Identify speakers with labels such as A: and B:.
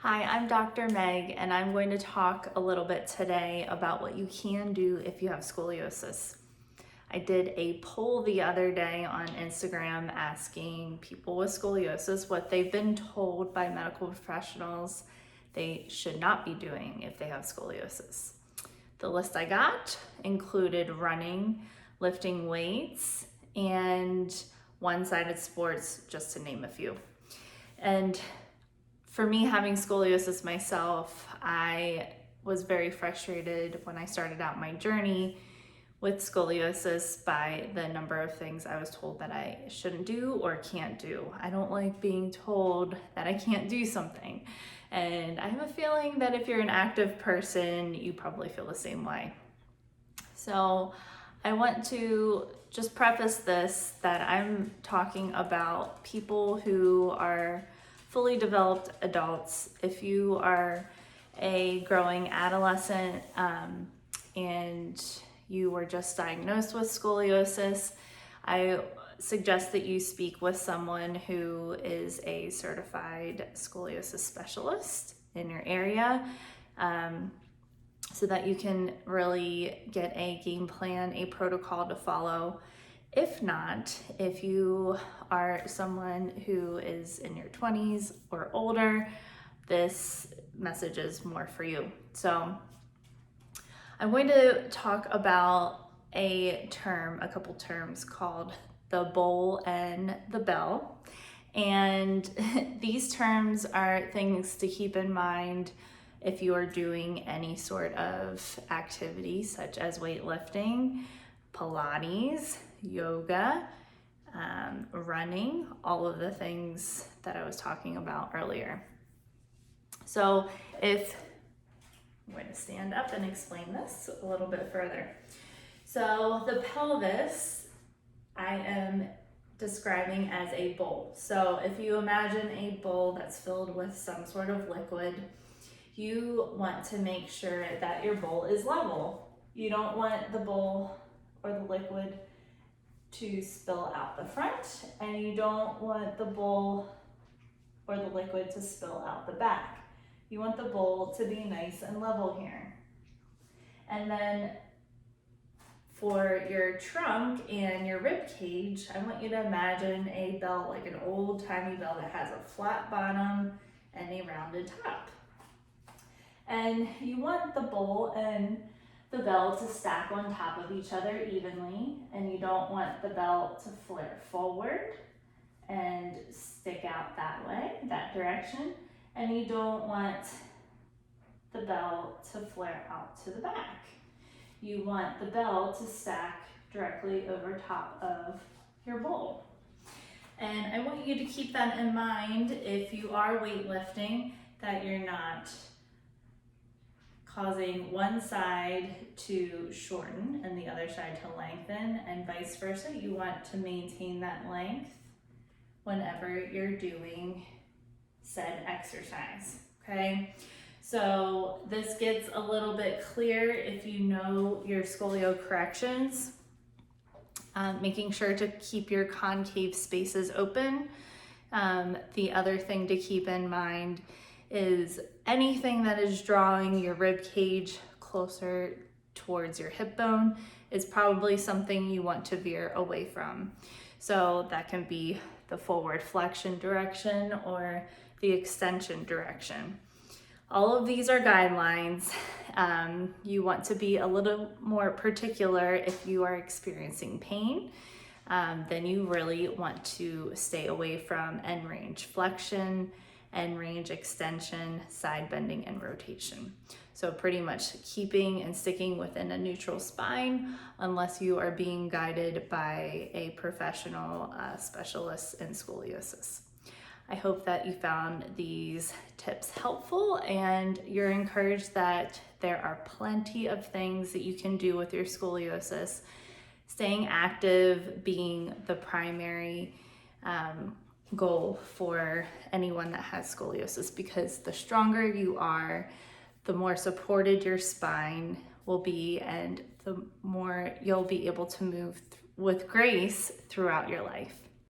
A: Hi, I'm Dr. Meg, and I'm going to talk a little bit today about what you can do if you have scoliosis. I did a poll the other day on Instagram asking people with scoliosis what they've been told by medical professionals they should not be doing if they have scoliosis. The list I got included running, lifting weights, and one-sided sports, just to name a few. And for me, having scoliosis myself, I was very frustrated when I started out my journey with scoliosis by the number of things I was told that I shouldn't do or can't do. I don't like being told that I can't do something. And I have a feeling that if you're an active person, you probably feel the same way. So I want to just preface this that I'm talking about people who are fully developed adults. If you are a growing adolescent and you were just diagnosed with scoliosis, I suggest that you speak with someone who is a certified scoliosis specialist in your area, so that you can really get a game plan, a protocol to follow. If not, if you are someone who is in your 20s or older, this message is more for you. So I'm going to talk about a couple terms called the bowl and the bell. And these terms are things to keep in mind if you are doing any sort of activity such as weightlifting, Pilates, yoga, running, all of the things that I was talking about earlier. So I'm going to stand up and explain this a little bit further. So the pelvis, I am describing as a bowl. So if you imagine a bowl that's filled with some sort of liquid, you want to make sure that your bowl is level. You don't want the bowl or the liquid to spill out the front, and you don't want the bowl or the liquid to spill out the back. You want the bowl to be nice and level here. And then for your trunk and your rib cage, I want you to imagine a belt, like an old timey belt that has a flat bottom and a rounded top. And you want the bowl and the belt to stack on top of each other evenly, and you don't want the belt to flare forward and stick out that way, that direction, and you don't want the belt to flare out to the back. You want the belt to stack directly over top of your bowl. And I want you to keep that in mind if you are weightlifting, that you're not causing one side to shorten and the other side to lengthen, and vice versa. You want to maintain that length whenever you're doing said exercise, okay? So this gets a little bit clear if you know your scolio corrections, making sure to keep your concave spaces open. The other thing to keep in mind is anything that is drawing your rib cage closer towards your hip bone is probably something you want to veer away from. So that can be the forward flexion direction or the extension direction. All of these are guidelines. You want to be a little more particular if you are experiencing pain. Then you really want to stay away from end range flexion, end range extension, side bending, and rotation. So pretty much keeping and sticking within a neutral spine unless you are being guided by a professional specialist in scoliosis. I hope that you found these tips helpful and you're encouraged that there are plenty of things that you can do with your scoliosis. Staying active being the primary goal for anyone that has scoliosis, because the stronger you are, the more supported your spine will be and the more you'll be able to move with grace throughout your life.